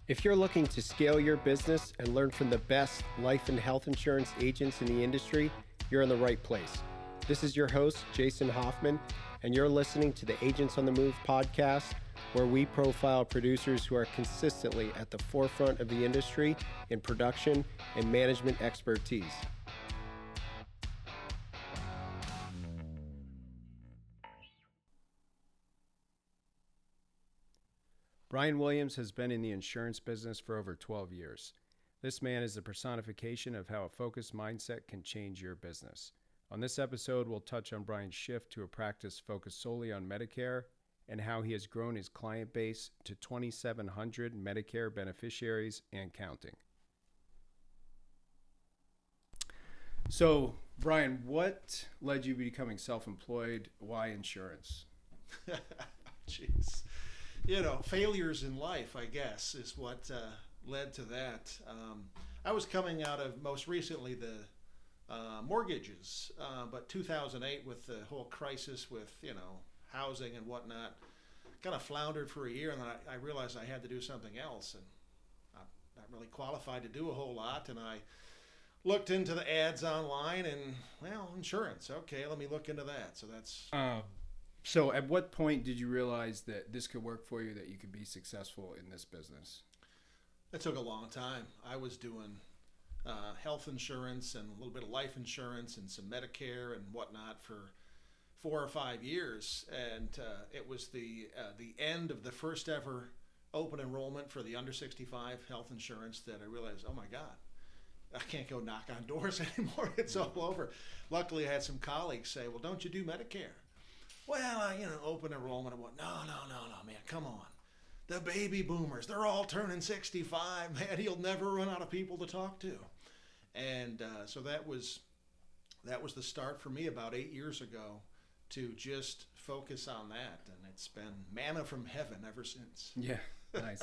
If you're looking to scale your business and learn from the best life and health insurance agents in the industry, you're in the right place. This is your host, Jason Hoffman, and you're listening to the Agents on the Move podcast, where we profile producers who are consistently at the forefront of the industry in production and management expertise. Brian Williams has been in the insurance business for over 12 years. This man is the personification of how a focused mindset can change your business. On this episode, we'll touch on Brian's shift to a practice focused solely on Medicare and how he has grown his client base to 2,700 Medicare beneficiaries and counting. So, Brian, what led you to becoming self-employed? Why insurance? Jeez. Failures in life, I guess, is what led to that. I was coming out of, most recently, the mortgages, but 2008 with the whole crisis with, housing and whatnot, kind of floundered for a year, and then I realized I had to do something else, and I'm not really qualified to do a whole lot, and I looked into the ads online, and, insurance. Okay, let me look into that. So that's... So at what point did you realize that this could work for you, that you could be successful in this business? It took a long time. I was doing health insurance and a little bit of life insurance and some Medicare and whatnot for 4 or 5 years. And it was the end of the first ever open enrollment for the under 65 health insurance that I realized, oh my God, I can't go knock on doors anymore. It's all over. Luckily, I had some colleagues say, well, don't you do Medicare? Well, open enrollment and what? No, man, come on. The baby boomers, they're all turning 65, man. He'll never run out of people to talk to. And so that was the start for me about 8 years ago to just focus on that. And it's been manna from heaven ever since. Yeah, nice.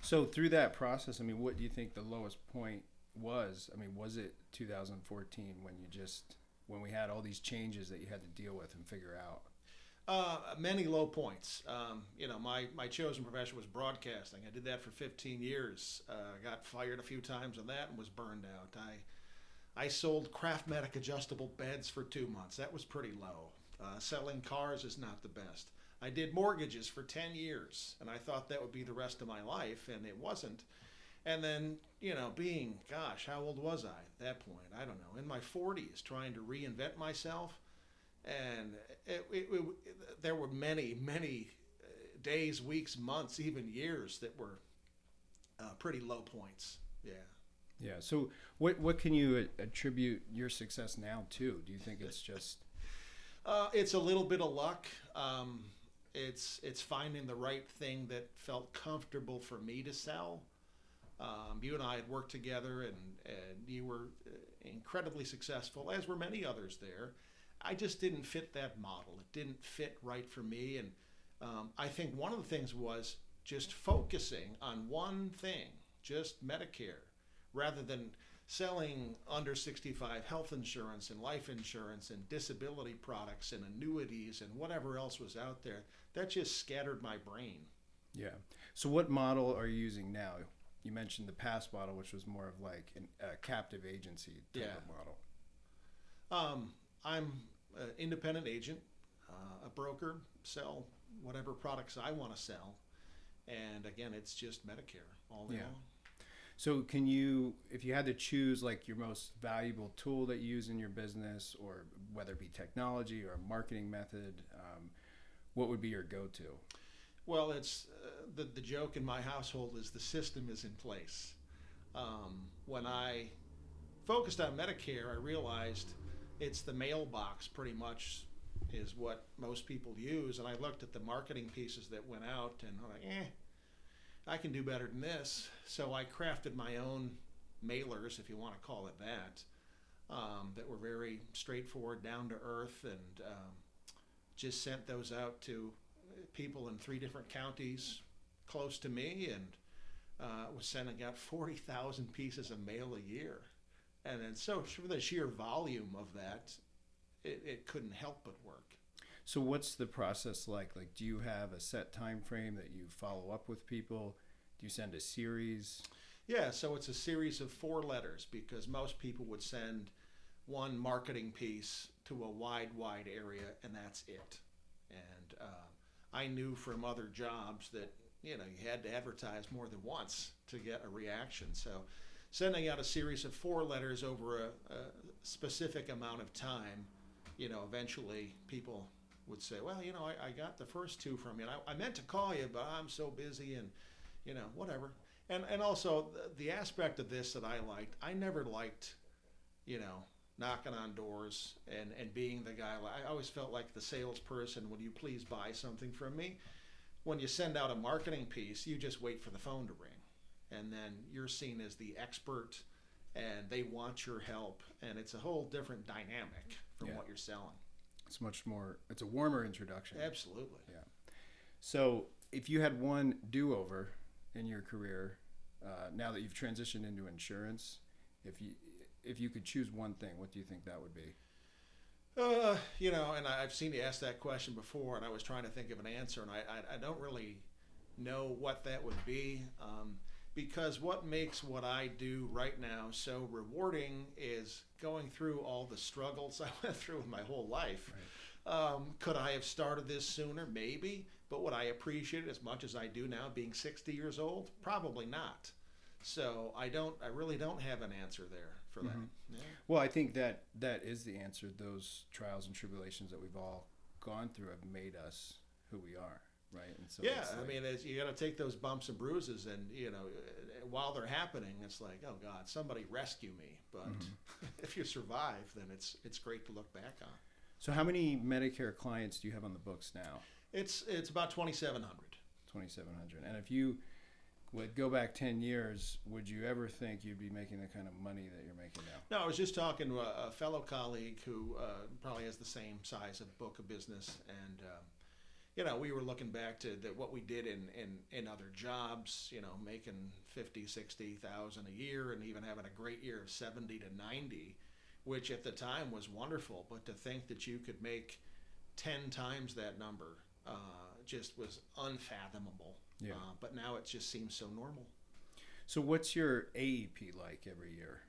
So through that process, what do you think the lowest point was? Was it 2014 when we had all these changes that you had to deal with and figure out? Many low points. My chosen profession was broadcasting. I did that for 15 years. Got fired a few times on that and was burned out. I sold Craftmatic adjustable beds for 2 months. That was pretty low. Selling cars is not the best. I did mortgages for 10 years, and I thought that would be the rest of my life, and it wasn't. And then, how old was I at that point? I don't know, in my 40s, trying to reinvent myself. And there were many days, weeks, months, even years that were pretty low points. Yeah. So what can you attribute your success now to? Do you think it's just... It's a little bit of luck. It's finding the right thing that felt comfortable for me to sell. You and I had worked together, and you were incredibly successful, as were many others there. I just didn't fit that model. It didn't fit right for me. And I think one of the things was just focusing on one thing, just Medicare, rather than selling under 65 health insurance and life insurance and disability products and annuities and whatever else was out there. That just scattered my brain. Yeah. So what model are you using now? You mentioned the past model, which was more of like a captive agency type of model. I'm an independent agent, a broker, sell whatever products I want to sell. And again, it's just Medicare all day long. So if you had to choose like your most valuable tool that you use in your business, or whether it be technology or a marketing method, what would be your go-to? Well, it's the joke in my household is the system is in place. When I focused on Medicare, I realized it's the mailbox pretty much is what most people use. And I looked at the marketing pieces that went out, and I'm like, I can do better than this. So I crafted my own mailers, if you want to call it that, that were very straightforward, down to earth, and just sent those out to people in 3 different counties close to me, and was sending out 40,000 pieces of mail a year. And then so for the sheer volume of that, it couldn't help but work. So what's the process like? Like, do you have a set time frame that you follow up with people? Do you send a series? Yeah, so it's a series of 4 letters because most people would send one marketing piece to a wide area, and that's it. And I knew from other jobs that you had to advertise more than once to get a reaction. So sending out a series of 4 letters over a specific amount of time, eventually people would say, well, I got the first 2 from you. And I meant to call you, but I'm so busy and, whatever. And also the aspect of this that I liked, I never liked, knocking on doors and being the guy. I always felt like the salesperson, would you please buy something from me? When you send out a marketing piece, you just wait for the phone to ring. And then you're seen as the expert and they want your help. And it's a whole different dynamic from what you're selling. It's much more, it's a warmer introduction. Absolutely. Yeah. So if you had one do-over in your career, now that you've transitioned into insurance, if you could choose one thing, what do you think that would be? And I've seen you ask that question before, and I was trying to think of an answer, and I don't really know what that would be, because what makes what I do right now so rewarding is going through all the struggles I went through in my whole life. Right. Could I have started this sooner? Maybe. But would I appreciate it as much as I do now, being 60 years old? Probably not. So I really don't have an answer there for that. Mm-hmm. Yeah. Well, I think that is the answer. Those trials and tribulations that we've all gone through have made us who we are, right? And so you got to take those bumps and bruises, and while they're happening, it's like, oh God, somebody rescue me. But if you survive, then it's great to look back on. So how many Medicare clients do you have on the books now? It's about 2,700. 2,700. And if you would go back 10 years, would you ever think you'd be making the kind of money that you're making now? No, I was just talking to a fellow colleague who probably has the same size of book of business, and we were looking back to what we did in other jobs, making 50, 60,000 a year, and even having a great year of 70 to 90, which at the time was wonderful. But to think that you could make 10 times that number just was unfathomable. Yeah. But now it just seems so normal. So what's your AEP like every year?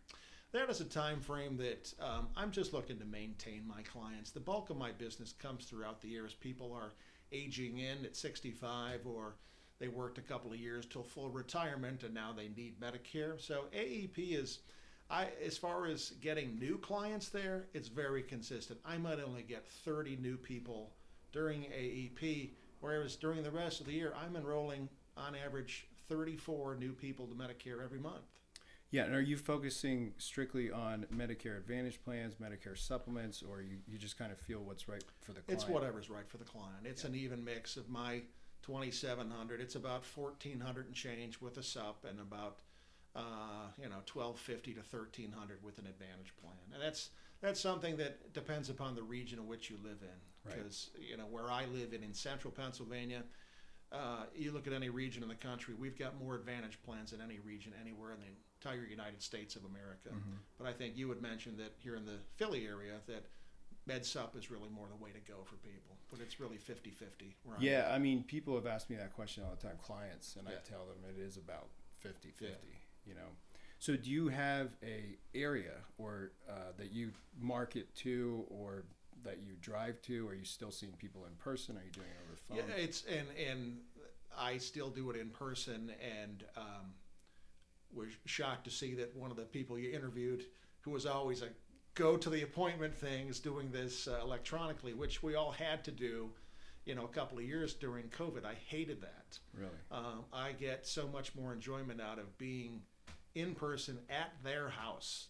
That is a time frame that I'm just looking to maintain my clients. The bulk of my business comes throughout the years. People are aging in at 65, or they worked a couple of years till full retirement and now they need Medicare. So AEP is, as far as getting new clients there, it's very consistent. I might only get 30 new people during AEP, whereas during the rest of the year, I'm enrolling on average 34 new people to Medicare every month. Yeah, and are you focusing strictly on Medicare Advantage plans, Medicare supplements, or you just kind of feel what's right for the client? It's whatever's right for the client. It's an even mix of my 2,700. It's about 1,400 and change with a sup, and about 1,250 to 1,300 with an Advantage plan. And that's something that depends upon the region in which you live in. Because where I live in central Pennsylvania, you look at any region in the country, we've got more Advantage plans than any region anywhere in the entire United States of America. Mm-hmm. But I think you would mention that here in the Philly area that MedSup is really more the way to go for people. But it's really 50-50. Yeah, I mean, people have asked me that question all the time, clients, and I tell them it is about 50-50, So do you have a area or that you market to, or that you drive to? Are you still seeing people in person? Are you doing it over the phone? Yeah, it's and I still do it in person, and was shocked to see that one of the people you interviewed, who was always a go to the appointment thing, is doing this electronically, which we all had to do, a couple of years during COVID. I hated that. Really? I get so much more enjoyment out of being in person at their house.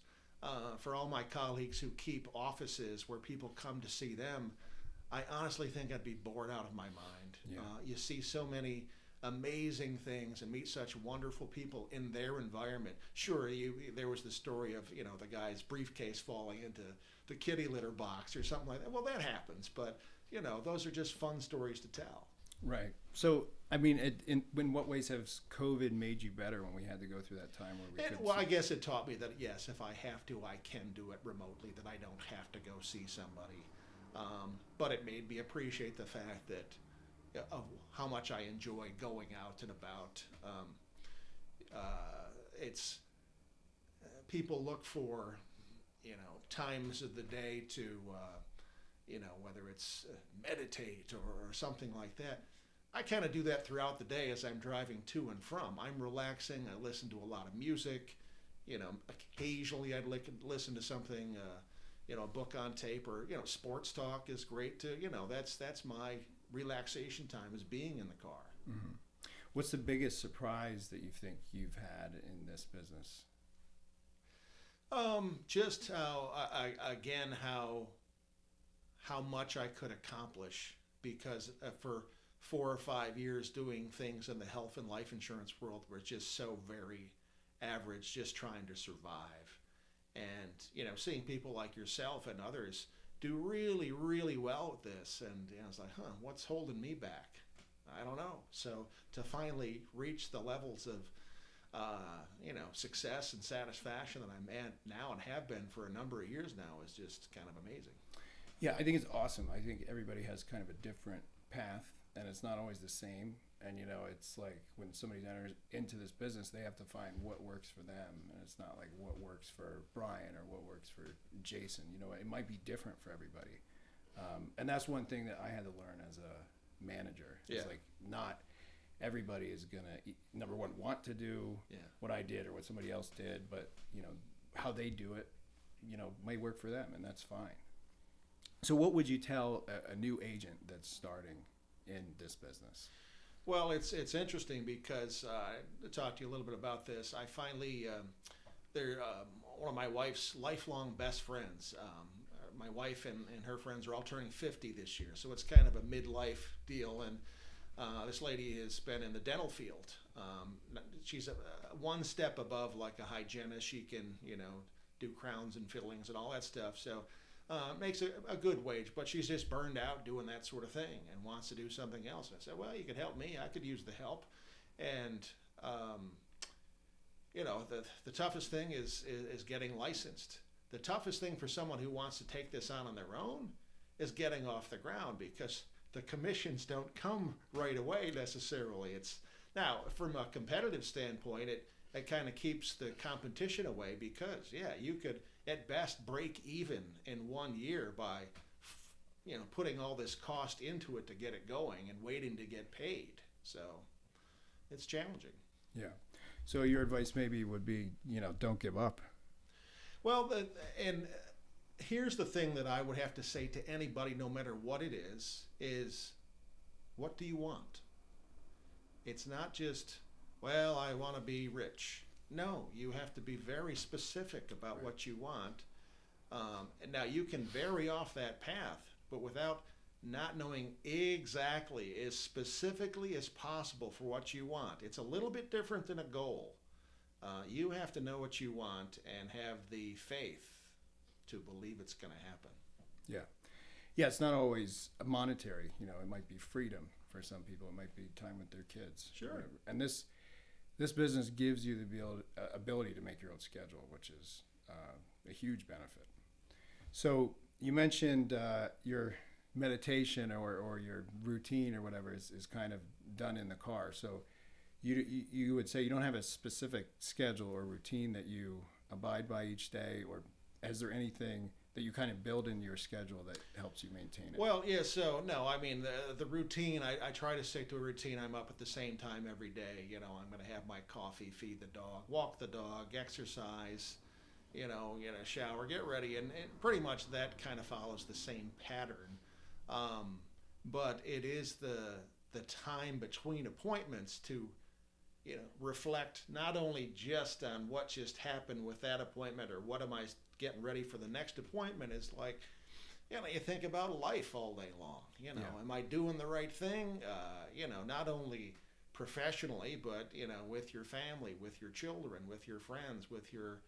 For all my colleagues who keep offices where people come to see them, I honestly think I'd be bored out of my mind. Yeah. You see so many amazing things and meet such wonderful people in their environment. Sure, there was the story of the guy's briefcase falling into the kitty litter box or something like that. Well, that happens, but those are just fun stories to tell. Right. So, I mean, in what ways has COVID made you better when we had to go through that time where we couldn't? Well, I guess it taught me that, yes, if I have to, I can do it remotely, that I don't have to go see somebody. But it made me appreciate the fact that of how much I enjoy going out and about. It's people look for, times of the day to, whether it's meditate or something like that. I kind of do that throughout the day as I'm driving to and from. I'm relaxing. I listen to a lot of music. Occasionally I'd listen to something, a book on tape, or sports talk is great too. That's my relaxation time, is being in the car. Mm-hmm. What's the biggest surprise that you think you've had in this business? Just how much I could accomplish, because for 4 or 5 years doing things in the health and life insurance world were just so very average, just trying to survive. And seeing people like yourself and others do really, really well with this, and I was like, what's holding me back? I don't know. So to finally reach the levels of success and satisfaction that I'm at now and have been for a number of years now is just kind of amazing. Yeah, I think it's awesome. I think everybody has kind of a different path, and it's not always the same. And it's like when somebody enters into this business, they have to find what works for them, and it's not like what works for Brian or what works for Jason. It might be different for everybody, and that's one thing that I had to learn as a manager. It's like not everybody is gonna, number one, want to do what I did or what somebody else did, but how they do it may work for them, and that's fine. So what would you tell a new agent that's starting in this business? Well, it's interesting because I talked to you a little bit about this. I finally, they're one of my wife's lifelong best friends. My wife and her friends are all turning 50 this year, so it's kind of a midlife deal. And this lady has been in the dental field. She's one step above like a hygienist. She can, do crowns and fillings and all that stuff. So makes a good wage, but she's just burned out doing that sort of thing and wants to do something else. And I said, well, you could help me. I could use the help. And the toughest thing is getting licensed. The toughest thing for someone who wants to take this on their own is getting off the ground, because the commissions don't come right away necessarily. It's now, from a competitive standpoint, it kind of keeps the competition away, because you could at best break even in 1 year by putting all this cost into it to get it going and waiting to get paid. So it's challenging. Yeah. So your advice maybe would be, don't give up. Well, and here's the thing that I would have to say to anybody, no matter what it is what do you want? It's not just, well, I want to be rich. No, you have to be very specific about what you want. And now you can vary off that path, but without not knowing exactly, as specifically as possible for what you want. It's a little bit different than a goal. You have to know what you want and have the faith to believe it's going to happen. Yeah. Yeah, it's not always monetary. It might be freedom for some people. It might be time with their kids. Sure. And this business gives you the ability to make your own schedule, which is a huge benefit. So you mentioned your meditation or your routine or whatever is kind of done in the car. So you would say you don't have a specific schedule or routine that you abide by each day, or is there anything that you kind of build into your schedule that helps you maintain it? Well, yeah, so no, I mean, the routine, I try to stick to a routine. I'm up at the same time every day. I'm going to have my coffee, feed the dog, walk the dog, exercise, shower, get ready. And pretty much that kind of follows the same pattern. But it is the time between appointments to, reflect not only just on what just happened with that appointment or what am I getting ready for the next appointment, is like, you think about life all day long. Am I doing the right thing? Not only professionally, but, with your family, with your children, with your friends, with your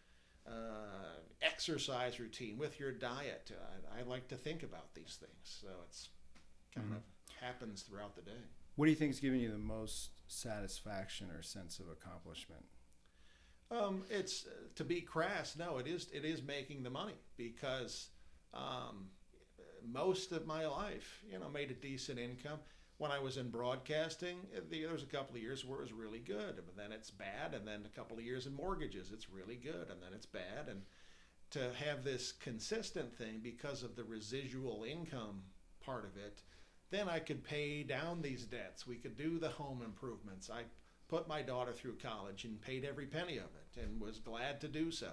exercise routine, with your diet. I like to think about these things. So it's kind of happens throughout the day. What do you think is giving you the most satisfaction or sense of accomplishment? It's to be crass. No, it is making the money, because most of my life, made a decent income. when I was in broadcasting, there was a couple of years where it was really good, but then it's bad, and then a couple of years in mortgages, it's really good, and then it's bad. And to have this consistent thing because of the residual income part of it, then I could pay down these debts. We could do the home improvements. I put my daughter through college and paid every penny of it, and was glad to do so.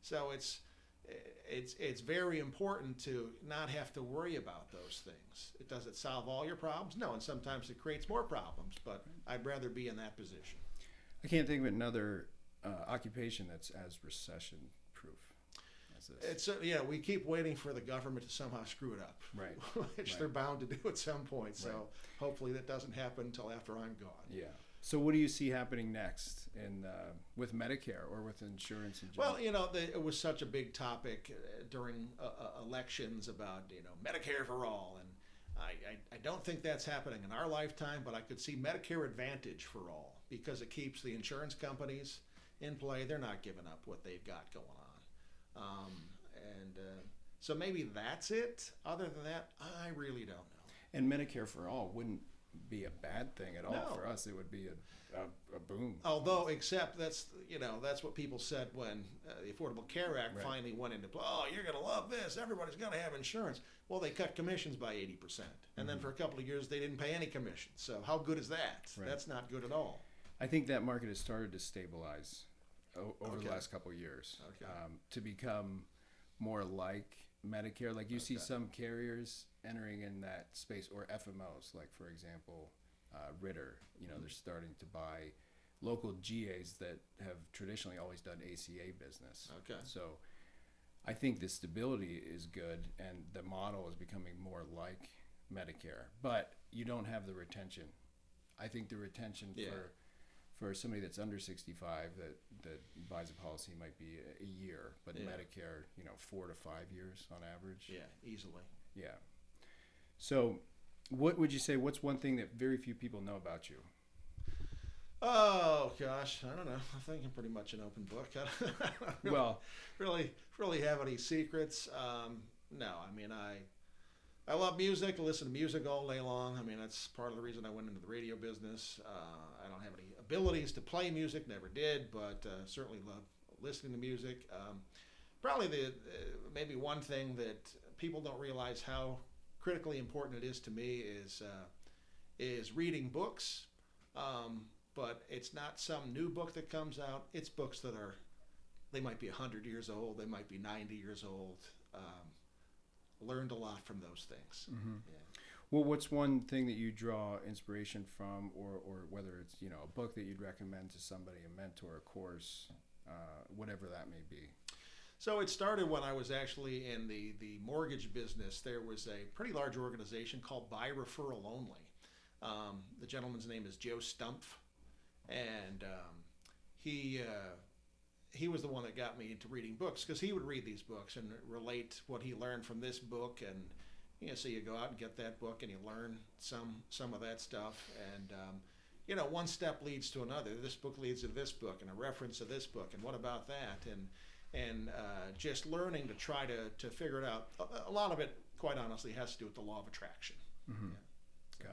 So it's very important to not have to worry about those things. Does it solve all your problems? No, and sometimes it creates more problems, but I'd rather be in that position. I can't think of another occupation that's as recession proof as this. It's we keep waiting for the government to somehow screw it up, Right. which they're bound to do at some point. So hopefully that doesn't happen until after I'm gone. Yeah. So what do you see happening next with Medicare or with insurance in general? Well, it was such a big topic during elections about, Medicare for all. And I don't think that's happening in our lifetime, but I could see Medicare Advantage for all because it keeps the insurance companies in play. They're not giving up what they've got going on. So maybe that's it. Other than that, I really don't know. And Medicare for all wouldn't be a bad thing at all. No. For us. It would be a boom. Although, except that's what people said when the Affordable Care Act finally went into play. Oh, you're going to love this. Everybody's going to have insurance. Well, they cut commissions by 80%. And then for a couple of years, they didn't pay any commissions. So how good is that? Right. That's not good at all. I think that market has started to stabilize over the last couple of years to become more like Medicare. Like you see some carriers entering in that space, or FMOs, like for example, Ritter. They're starting to buy local GAs that have traditionally always done ACA business. Okay. So I think the stability is good, and the model is becoming more like Medicare. But you don't have the retention. I think the retention for somebody that's under 65 that buys a policy might be a year, but Medicare, 4 to 5 years on average. Yeah, easily. Yeah. So what would you say, what's one thing that very few people know about you? Oh gosh, I don't know. I think I'm pretty much an open book. I don't really have any secrets. No, I mean I love music. I listen to music all day long. I mean that's part of the reason I went into the radio business. I don't have any abilities to play music, never did, but certainly love listening to music. Probably maybe one thing that people don't realize how critically important it is to me is reading books. But it's not some new book that comes out. It's books that they might be 100 years old. They might be 90 years old. Learned a lot from those things. Mm-hmm. Yeah. Well, what's one thing that you draw inspiration from, or whether it's, a book that you'd recommend to somebody, a mentor, a course, whatever that may be? So it started when I was actually in the mortgage business. There was a pretty large organization called By Referral Only. The gentleman's name is Joe Stumpf, and he was the one that got me into reading books, because he would read these books and relate what he learned from this book, and so you go out and get that book and you learn some of that stuff, and one step leads to another. This book leads to this book, and a reference to this book, and what about that, and just learning to try to figure it out. A lot of it, quite honestly, has to do with the law of attraction. Mm-hmm. Yeah.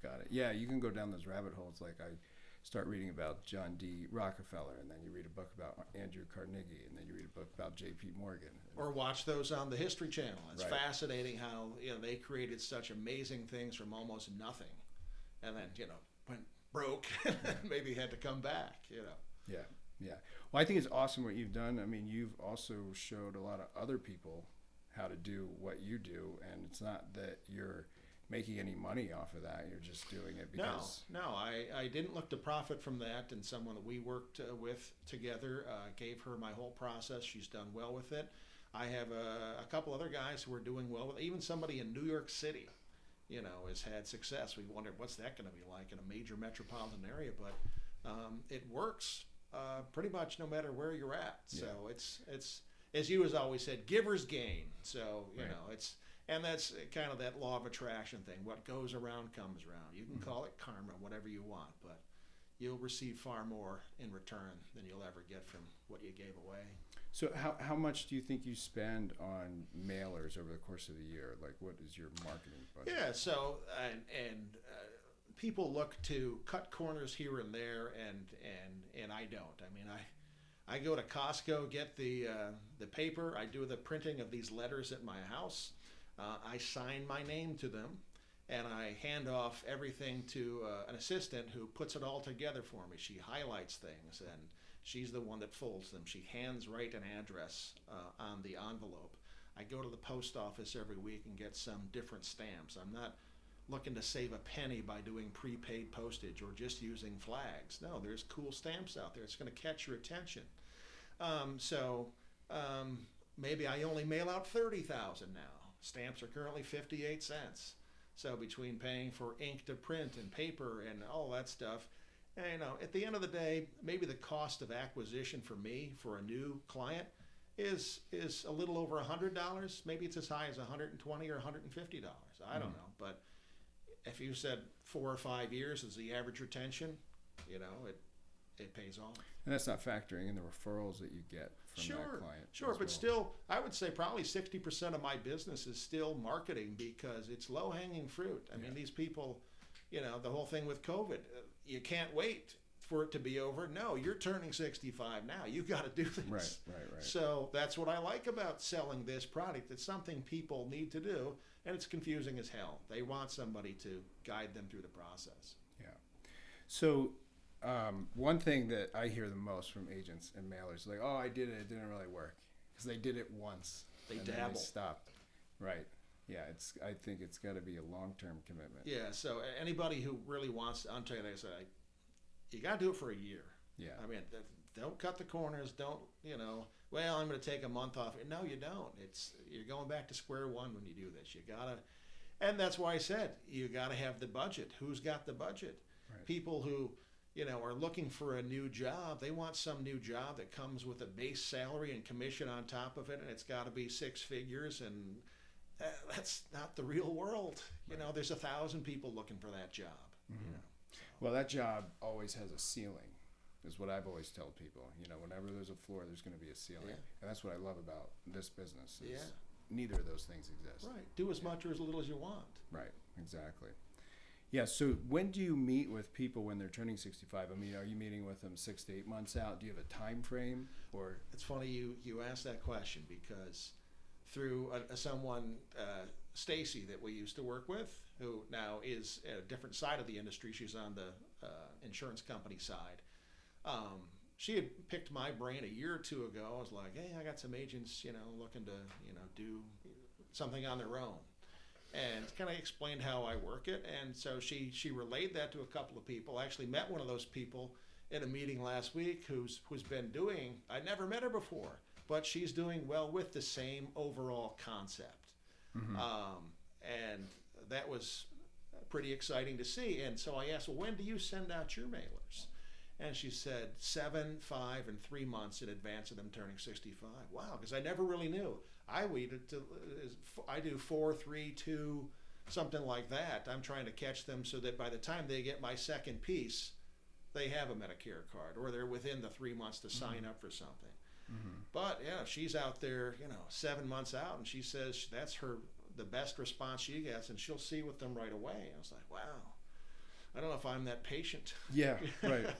Got it. Yeah, you can go down those rabbit holes. Like I start reading about John D. Rockefeller, and then you read a book about Andrew Carnegie, and then you read a book about J.P. Morgan. Or watch those on the History Channel. It's Right. Fascinating how they created such amazing things from almost nothing, and then went broke, maybe had to come back. Yeah. Well, I think it's awesome what you've done. I mean, you've also showed a lot of other people how to do what you do, and it's not that you're making any money off of that. You're just doing it because... No, I didn't look to profit from that, and someone that we worked with together gave her my whole process. She's done well with it. I have a couple other guys who are doing well with it. Even somebody in New York City, has had success. We wondered what's that going to be like in a major metropolitan area, but it works pretty much no matter where you're at. Yeah. So it's as you has always said, giver's gain. So it's. And that's kind of that law of attraction thing. What goes around comes around. You can call it karma, whatever you want, but you'll receive far more in return than you'll ever get from what you gave away. So how much do you think you spend on mailers over the course of the year? Like, what is your marketing budget? Yeah, so people look to cut corners here and there, and I don't. I mean, I go to Costco, get the paper. I do the printing of these letters at my house. I sign my name to them, and I hand off everything to an assistant who puts it all together for me. She highlights things, and she's the one that folds them. She hands write an address on the envelope. I go to the post office every week and get some different stamps. I'm not looking to save a penny by doing prepaid postage or just using flags. No, there's cool stamps out there. It's going to catch your attention. Maybe I only mail out 30,000 now. Stamps are currently 58 cents. So between paying for ink to print and paper and all that stuff, at the end of the day, maybe the cost of acquisition for me for a new client is a little over $100. Maybe it's as high as $120 or $150. I don't know, but if you said 4 or 5 years is the average retention, it pays off. And that's not factoring in the referrals that you get from that client. Sure, but still, I would say probably 60% of my business is still marketing because it's low-hanging fruit. I mean, these people, the whole thing with COVID, you can't wait for it to be over. No, you're turning 65 now. You've got to do this. Right. So that's what I like about selling this product. It's something people need to do, and it's confusing as hell. They want somebody to guide them through the process. Yeah. So one thing that I hear the most from agents and mailers, like, oh, I did it. It didn't really work. Because they did it once. They and dabble. Then they stopped. Right. Yeah, I think it's got to be a long-term commitment. Yeah, so anybody who really wants to, I'm telling you, you got to do it for a year. Yeah. I mean, don't cut the corners. Don't, well, I'm going to take a month off. No, you don't. You're going back to square one when you do this. You got to, and that's why I said, you got to have the budget. Who's got the budget? Right. People who, are looking for a new job. They want some new job that comes with a base salary and commission on top of it, and it's got to be 6 figures, and that's not the real world. Right. There's 1,000 people looking for that job. Mm-hmm. Well, that job always has a ceiling, is what I've always told people. Whenever there's a floor, there's going to be a ceiling. Yeah. And that's what I love about this business is neither of those things exist. Right. Do as much or as little as you want. Right. Exactly. Yeah. So when do you meet with people when they're turning 65? I mean, are you meeting with them 6 to 8 months out? Do you have a time frame? Or it's funny you asked that question because through someone, Stacy, that we used to work with, who now is at a different side of the industry. She's on the insurance company side. She had picked my brain a year or two ago. I was like, hey, I got some agents, looking to, do something on their own. And kind of explained how I work it. And so she relayed that to a couple of people. I actually met one of those people in a meeting last week who's been doing, I'd never met her before, but she's doing well with the same overall concept. Mm-hmm. And that was pretty exciting to see. And so I asked, well, when do you send out your mailers? And she said 7, 5, and 3 months in advance of them turning 65. Wow, because I never really knew. I do 4, 3, 2, something like that. I'm trying to catch them so that by the time they get my second piece, they have a Medicare card or they're within the 3 months to sign up for something. Mm-hmm. But yeah, she's out there, 7 months out, and she says that's the best response she gets, and she'll see with them right away. I was like, wow. I don't know if I'm that patient. Yeah,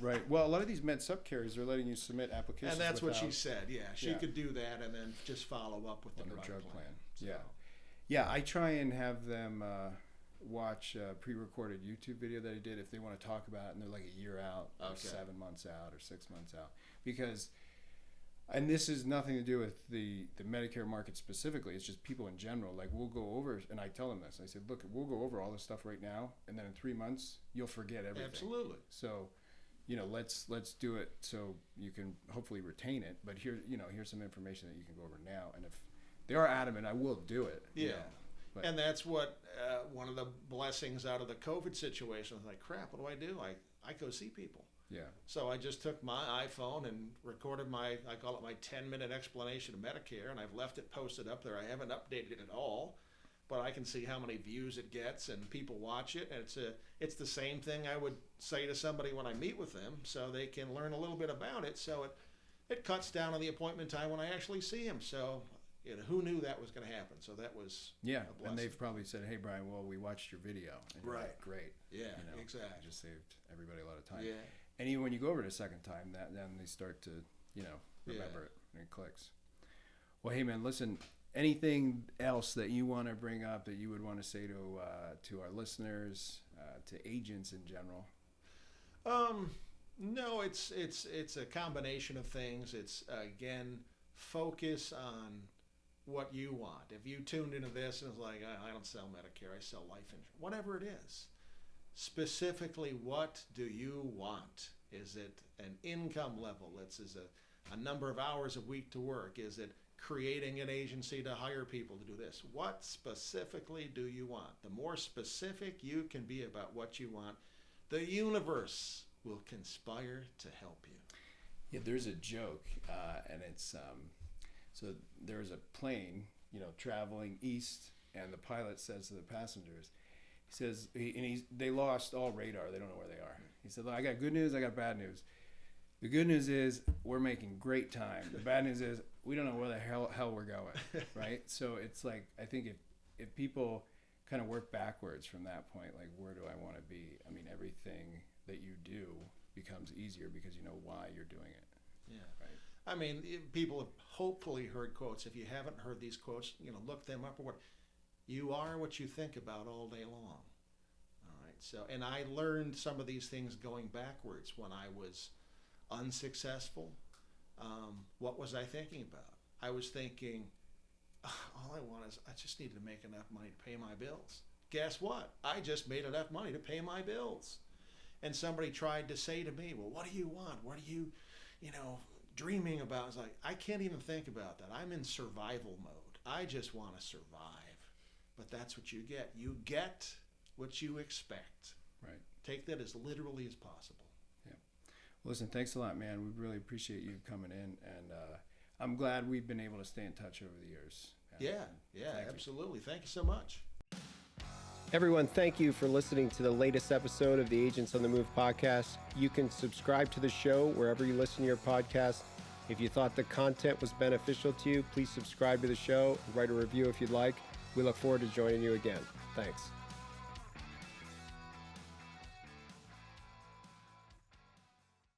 right. Well, a lot of these med sub carriers are letting you submit applications. And that's what she said. Yeah, she could do that and then just follow up with the drug plan. So. Yeah. I try and have them watch a pre-recorded YouTube video that I did if they want to talk about it, and they're like a year out, or 7 months out, or 6 months out, because. And this is nothing to do with the Medicare market specifically. It's just people in general. Like, we'll go over, and I tell them this. I said, look, we'll go over all this stuff right now, and then in 3 months, you'll forget everything. Absolutely. So, let's do it so you can hopefully retain it. But here's some information that you can go over now. And if they are adamant, I will do it. Yeah. And that's what one of the blessings out of the COVID situation was like, crap, what do? I go see people. Yeah. So I just took my iPhone and recorded I call it my 10-minute explanation of Medicare, and I've left it posted up there. I haven't updated it at all, but I can see how many views it gets and people watch it. And it's the same thing I would say to somebody when I meet with them, so they can learn a little bit about it. So it cuts down on the appointment time when I actually see him. So, who knew that was going to happen? So that was a and blessing. they've probably said, "Hey, Brian, well, we watched your video, and you're Right. like, great, Yeah, it exactly. just saved everybody a lot of time." Yeah. And even when you go over it a second time, then they start to remember it and it clicks. Well, hey man, listen. Anything else that you want to bring up that you would want to say to our listeners, to agents in general? No, it's a combination of things. It's again, focus on what you want. If you tuned into this and it's like, I don't sell Medicare, I sell life insurance, whatever it is, specifically, what do you want? Is it an income level? Is a number of hours a week to work? Is it creating an agency to hire people to do this? What specifically do you want? The more specific you can be about what you want, the universe will conspire to help you. Yeah, there's a joke, and it's so there's a plane, traveling east, and the pilot says to the passengers, he says, they lost all radar. They don't know where they are. He said, "Look, I got good news. I got bad news. The good news is we're making great time. The bad news is we don't know where the hell we're going." Right? So it's like, I think if people kind of work backwards from that point, like, where do I want to be? I mean, everything that you do becomes easier because you know why you're doing it. Yeah. Right. I mean, people have hopefully heard quotes. If you haven't heard these quotes, look them up or what. You are what you think about all day long. All right. So, and I learned some of these things going backwards when I was unsuccessful. What was I thinking about? I was thinking, all I want is I just need to make enough money to pay my bills. Guess what? I just made enough money to pay my bills. And somebody tried to say to me, well, what do you want? What are you, dreaming about? I was like, I can't even think about that. I'm in survival mode. I just want to survive. But that's what you get. You get what you expect. Right. Take that as literally as possible. Yeah. Well, listen, thanks a lot, man. We really appreciate you coming in, and I'm glad we've been able to stay in touch over the years. Yeah, absolutely. Thank you so much. Everyone, thank you for listening to the latest episode of the Agents on the Move podcast. You can subscribe to the show wherever you listen to your podcast. If you thought the content was beneficial to you, please subscribe to the show and write a review if you'd like. We look forward to joining you again. Thanks.